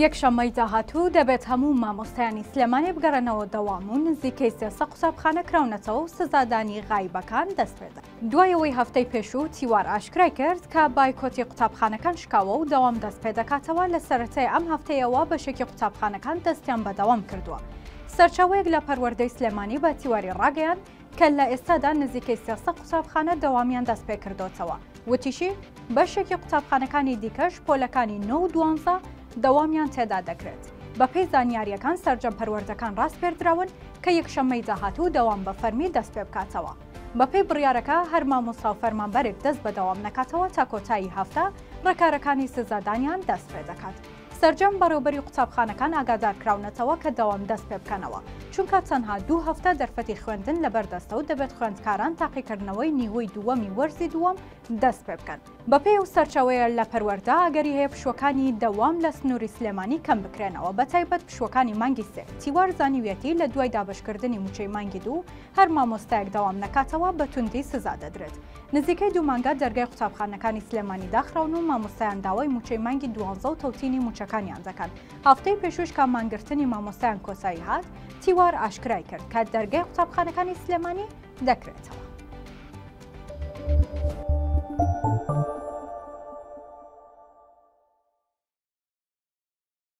یەکشەممەی داهاتوو دەبێت هەموو مامۆستایانی سلێمانی بگەڕێنەوە دەوام و نزیکەی 300 قوتابخانە کراونەتەوە و سزادانی غایبەکان دەست پێ دا. دوایەوەی هەفتەی پێشوو تیوار ئاشکرای کرد کە بایکۆتی قوتابخانەکان شکاوە و دەوام دەست پێ دەکاتەوە لە سەرەتای ئەم هەفتەیەوە بەشێکی قوتابخانەکان دەستیان بەدەوام کردووە. سەرچاوەیەک لە پەروەردەی سلێمانی بە تیواری ڕاگەیان کە لە ئێستادا نزیکەی 300 قوتابخانە دەوامیان دەست پێ کردوتەوە. وتیشی بەشێکی قوتابخانەکانی دیکەش پۆلەکانی 9 و 12 دەوامیان تێدا دەکرێت. بەپێی زانیاریەکان سەرجەم پەروەردەکان ڕاستپێردراون کە یەکشەممەی داهاتوو دەوام بە فەرمی دەست پێ بکاتەوە. بەپێی بڕیارەکە هەر مامۆستا و فەرمانبەرێک دەست بە دەوام نەکاتەوە تا کۆتایی هەفتە ڕێکارەکانی سزادانیان دەست پێ دەکات. سەرجەم بەڕێوەبەری قوتابخانەکان ئاگادار کراونەتەوە کە دەوام دەست پێ بکەنەوە چونکە تەنها 2 هەفتە دەرفەتی خوێندن لەبەردەستە و دەبێت خوێندکاران تاقیکردنەوەی نیوەی دووەمی وەرزی دووەم دەست پێ بکەن. بەپێی و سەرچاوەیە لە پەروەردە ئەگەری هەیە پشوەکانی دەوام لە سنووری سلێمانی کەم بکرێنەوە بەتایبەت پشوەکانی مانگی 3. تیوار زانیوێتی لە دوای دابشکردنی موچەی مانگی 2 هەر مامۆستایەک دەوام نەکاتەوە بە توندی سزا دەدرێت. نزیکەی 2 مانگە دەرگای قوتابخانەکانی سلێمانی داخراون و مامۆستایان داوای موچەی مانگی 12 و تەوتینی موچەکانیان دەکەن. هەفتەی پێشوش کە مانگرتنی مامۆستایان کۆسایی هات تیوار ئاشکرای کرد کە دەرگای قوتابخانەکانی سلێمانی دەکرێتەوە.